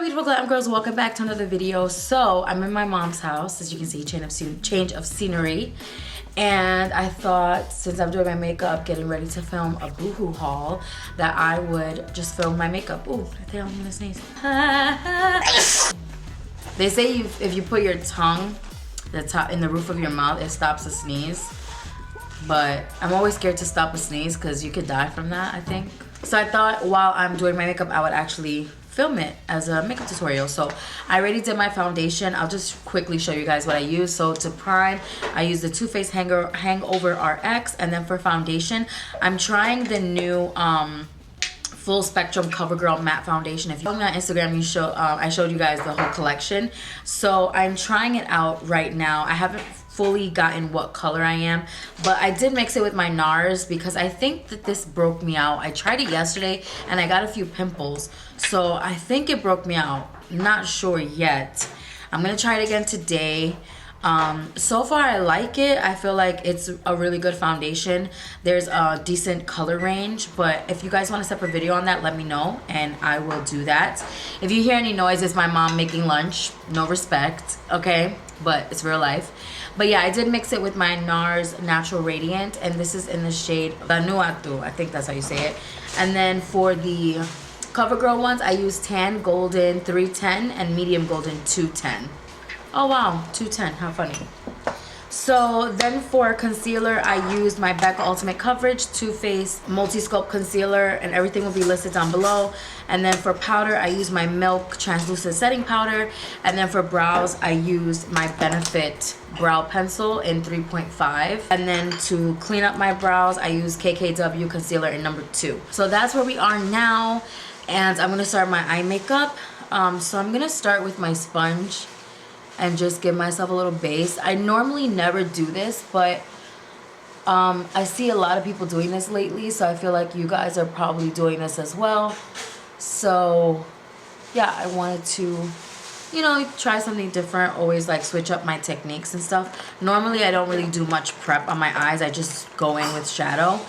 beautiful glam girls, welcome back to another video. So I'm in my mom's house, as you can see, change of scenery. And I thought, since I'm doing my makeup, getting ready to film a boohoo haul, that I would just film my makeup. Ooh, I think I'm gonna sneeze. They say if you put your tongue in the roof of your mouth, it stops a sneeze. But I'm always scared to stop a sneeze because you could die from that, I think. So I thought while I'm doing my makeup, I would actually film it as a makeup tutorial. So I already did my foundation. I'll just quickly show you guys what I use. So to prime, I use the Too Faced Hangover RX, and then for foundation, I'm trying the new full spectrum CoverGirl matte foundation. If you follow me on Instagram, I showed you guys the whole collection. So I'm trying it out right now. I haven't fully gotten what color I am, but I did mix it with my Nars because I think that this broke me out. I tried it yesterday and I got a few pimples, so I think it broke me out. Not sure yet. I'm gonna try it again today. So far I like it. I feel like it's a really good foundation. There's a decent color range, but if you guys want a separate video on that, let me know and I will do that. If you hear any noise, it's my mom making lunch. No respect, okay? But it's real life. But yeah, I did mix it with my Nars Natural Radiant, and this is in the shade Vanuatu. I think that's how you say it. And then for the CoverGirl ones, I use Tan Golden 310 and Medium Golden 210. Oh wow, 210, how funny. So then for concealer, I used my Becca Ultimate Coverage Too Faced Multi-Sculpt Concealer, and everything will be listed down below. And then for powder, I used my Milk Translucent Setting Powder. And then for brows, I used my Benefit Brow Pencil in 3.5. And then to clean up my brows, I used KKW Concealer in number 2. So that's where we are now. And I'm gonna start my eye makeup. So I'm gonna start with my sponge and just give myself a little base. I normally never do this, but I see a lot of people doing this lately, so I feel like you guys are probably doing this as well. So yeah, I wanted to, you know, try something different, always like switch up my techniques and stuff. Normally I don't really do much prep on my eyes, I just go in with shadow.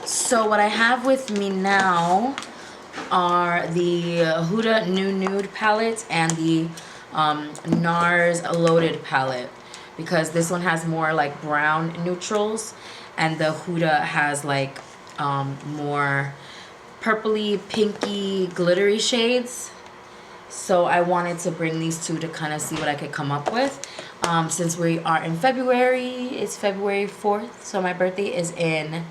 So what I have with me now are the huDa New Nude palette and the Nars Loaded palette, because this one has more like brown neutrals and the huDa has like more purpley, pinky, glittery shades. So I wanted to bring these two to kind of see what I could come up with. Since we are in February, it's February 4th, so my birthday is in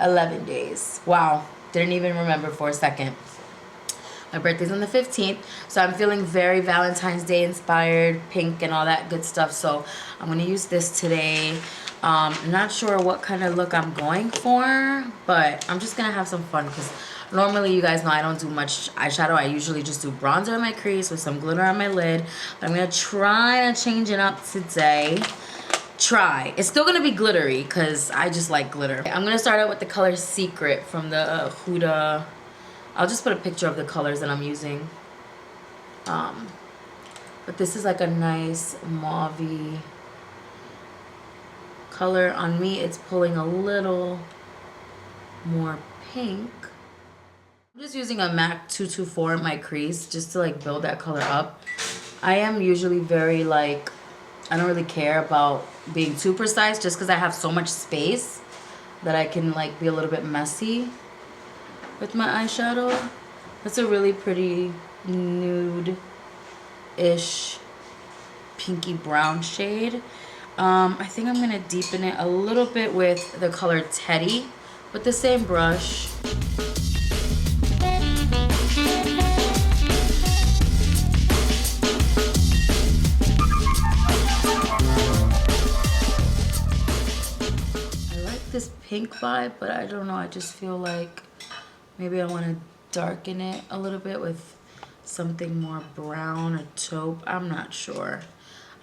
11 days. Wow, didn't even remember for a second. My birthday's on the 15th, so I'm feeling very Valentine's Day inspired, pink and all that good stuff. So I'm gonna use this today. I'm not sure what kind of look I'm going for, but I'm just gonna have some fun because normally you guys know I don't do much eyeshadow. I usually just do bronzer on my crease with some glitter on my lid. But I'm gonna try to change it up today. Try. It's still gonna be glittery because I just like glitter. I'm gonna start out with the color Secret from the huDa. I'll just put a picture of the colors that I'm using. But this is like a nice mauve-y color. On me, it's pulling a little more pink. I'm just using a MAC 224 in my crease just to like build that color up. I am usually very like, I don't really care about being too precise just because I have so much space that I can like be a little bit messy with my eyeshadow. That's a really pretty nude-ish pinky brown shade. I think I'm gonna deepen it a little bit with the color Teddy with the same brush. I like this pink vibe, but I don't know, I just feel like maybe I want to darken it a little bit with something more brown or taupe. I'm not sure.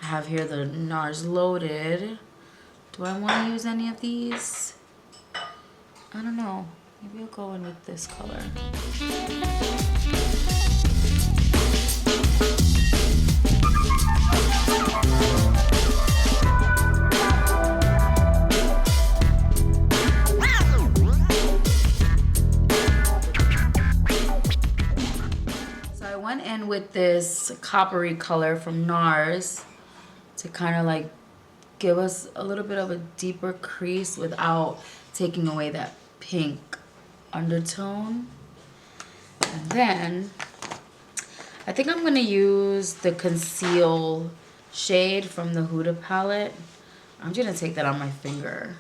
I have here the Nars Loaded. Do I want to use any of these? I don't know. Maybe I'll go in with this color. I went in with this coppery color from Nars to kind of like give us a little bit of a deeper crease without taking away that pink undertone. And then I think I'm gonna use the conceal shade from the Huda palette. I'm just gonna take that on my finger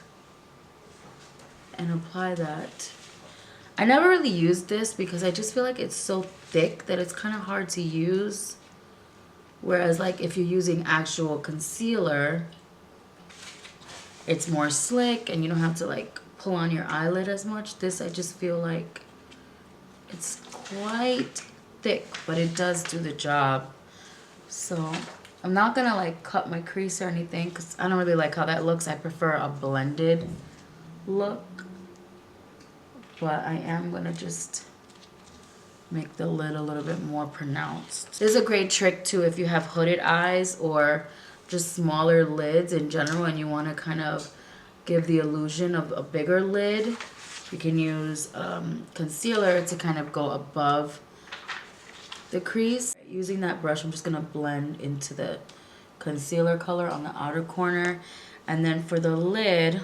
and apply that. I never really used this because I just feel like it's so thick that it's kind of hard to use. Whereas like if you're using actual concealer, it's more slick and you don't have to like pull on your eyelid as much. This, I just feel like it's quite thick, but it does do the job. So I'm not gonna like cut my crease or anything because I don't really like how that looks. I prefer a blended look. But I am gonna just make the lid a little bit more pronounced. This is a great trick too if you have hooded eyes or just smaller lids in general and you want to kind of give the illusion of a bigger lid. You can use concealer to kind of go above the crease. Using that brush, I'm just gonna blend into the concealer color on the outer corner. And then for the lid,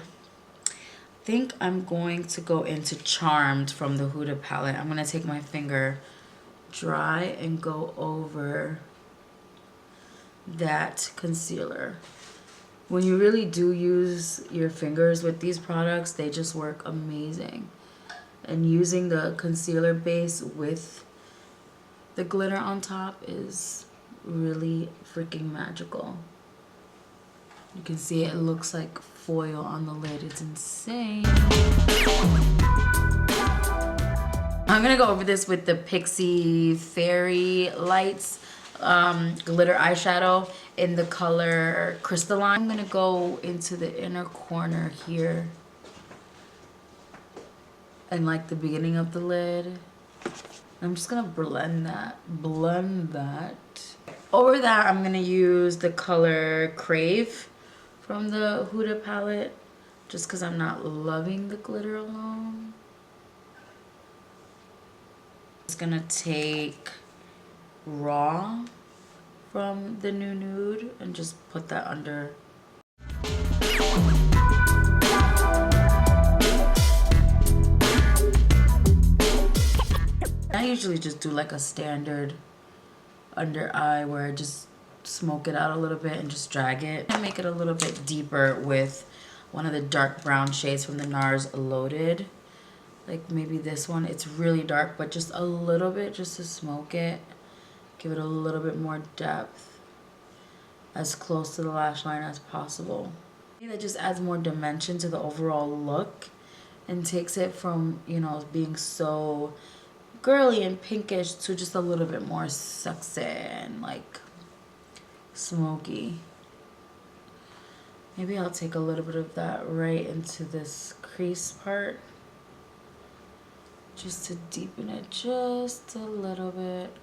I think I'm going to go into Charmed from the Huda palette. I'm gonna take my finger dry and go over that concealer. When you really do use your fingers with these products, they just work amazing. And using the concealer base with the glitter on top is really freaking magical. You can see it looks like foil on the lid. It's insane. I'm gonna go over this with the Pixie Fairy Lights glitter eyeshadow in the color Crystalline. I'm gonna go into the inner corner here and like the beginning of the lid. I'm just gonna blend that. Over that, I'm gonna use the color Crave from the Huda palette, just because I'm not loving the glitter alone. Just gonna take Raw from the new Nude and just put that under. I usually just do like a standard under eye where I just smoke it out a little bit and just drag it. And make it a little bit deeper with one of the dark brown shades from the Nars Loaded. Like maybe this one. It's really dark, but just a little bit just to smoke it. Give it a little bit more depth. As close to the lash line as possible. I think that just adds more dimension to the overall look and takes it from, you know, being so girly and pinkish to just a little bit more sexy and like smoky. Maybe I'll take a little bit of that right into this crease part just to deepen it just a little bit.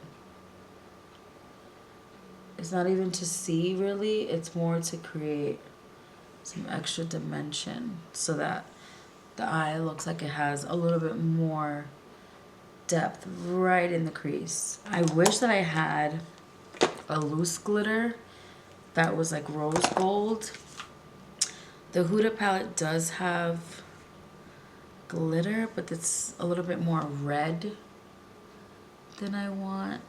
It's not even to see really, it's more to create some extra dimension so that the eye looks like it has a little bit more depth right in the crease. I wish that I had a loose glitter that was like rose gold. The Huda palette does have glitter, but it's a little bit more red than I want.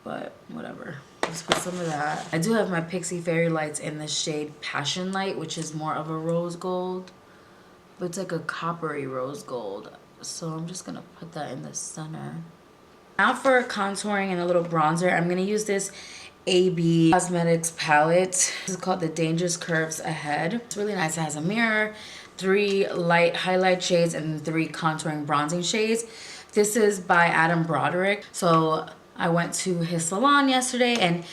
But whatever. Let's put some of that. I do have my Pixie Fairy Lights in the shade Passion Light, which is more of a rose gold. But it's like a coppery rose gold. So I'm just gonna put that in the center. Now for contouring and a little bronzer, I'm gonna use this AB Cosmetics palette. This is called the Dangerous Curves Ahead. It's really nice. It has a mirror, 3 light highlight shades, and 3 contouring bronzing shades. This is by Adam Broderick. So I went to his salon yesterday and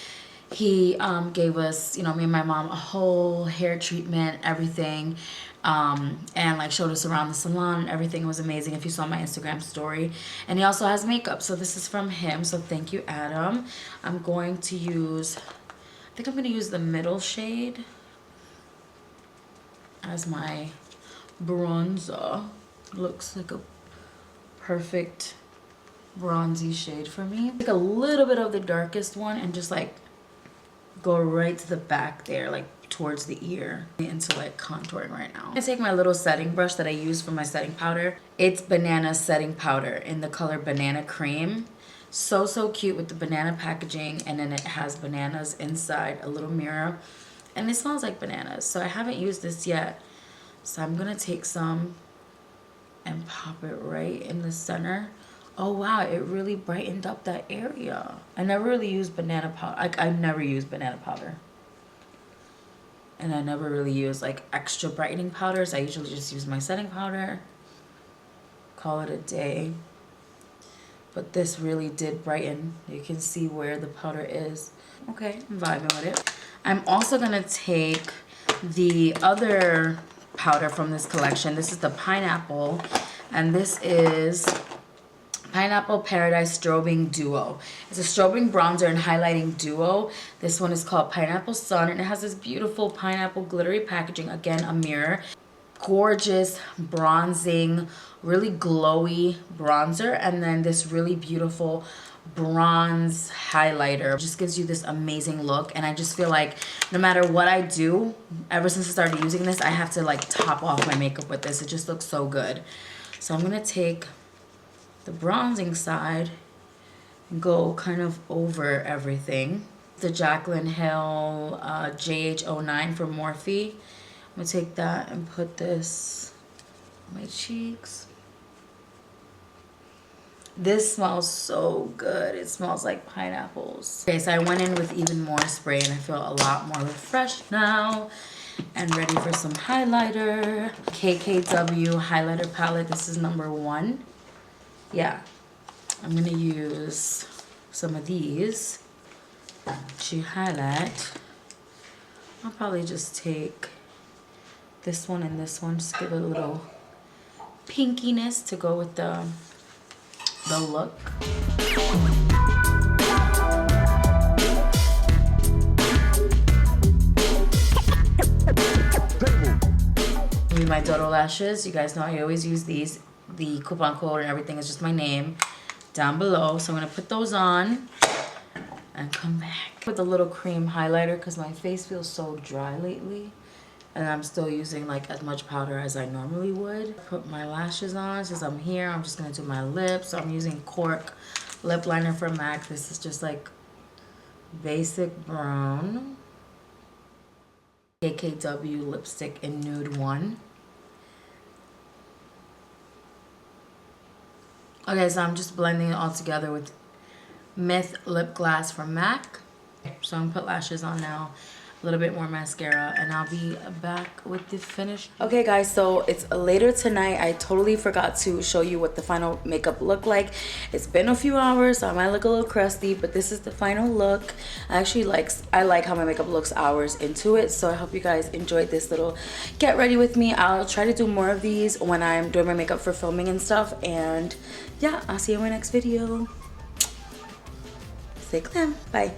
he gave us, you know, me and my mom, a whole hair treatment, everything. And like showed us around the salon and everything. Was amazing if you saw my Instagram story. And he also has makeup, so this is from him, so thank you, Adam. I'm going to use, I think I'm gonna use the middle shade as my bronzer. Looks like a perfect bronzy shade for me. Take a little bit of the darkest one and just like go right to the back there, like towards the ear, into like contouring right now. I take my little setting brush that I use for my setting powder. It's banana setting powder in the color Banana Cream. So cute with the banana packaging, and then it has bananas inside, a little mirror, and it smells like bananas. So I haven't used this yet, so I'm gonna take some and pop it right in the center. Oh wow, it really brightened up that area. I never really used banana powder. I never used banana powder. And I never really use like extra brightening powders. I usually just use my setting powder, call it a day. But this really did brighten. You can see where the powder is. Okay, I'm vibing with it. I'm also gonna take the other powder from this collection. This is the Pineapple, and this is Pineapple Paradise Strobing Duo. It's a strobing bronzer and highlighting duo. This one is called Pineapple Sun, and it has this beautiful pineapple glittery packaging. Again, a mirror. Gorgeous bronzing, really glowy bronzer, and then this really beautiful bronze highlighter. It just gives you this amazing look, and I just feel like no matter what I do, ever since I started using this, I have to like top off my makeup with this. It just looks so good. So I'm gonna take the bronzing side and go kind of over everything. The Jaclyn Hill JH09 from Morphe. I'm gonna take that and put this on my cheeks. This smells so good. It smells like pineapples. Okay, so I went in with even more spray, and I feel a lot more refreshed now and ready for some highlighter. KKW highlighter palette. This is number 1. Yeah, I'm gonna use some of these to highlight. I'll probably just take this one and this one, just give it a little pinkiness to go with the look. Use my Dodo lashes. You guys know I always use these. The coupon code and everything is just my name down below. So I'm gonna put those on and come back with a little cream highlighter because my face feels so dry lately, and I'm still using like as much powder as I normally would. Put my lashes on. Since I'm here, I'm just gonna do my lips. So I'm using Cork lip liner from MAC. This is just like basic brown. KKW lipstick in nude 1. Okay, so I'm just blending it all together with Myth lip gloss from MAC. So I'm gonna put lashes on now, a little bit more mascara, and I'll be back with the finish. Okay guys, so it's later tonight. I totally forgot to show you what the final makeup looked like. It's been a few hours, so I might look a little crusty, but this is the final look. I like how my makeup looks hours into it, so I hope you guys enjoyed this little get ready with me. I'll try to do more of these when I'm doing my makeup for filming and stuff, and yeah, I'll see you in my next video. Stay glam. Bye.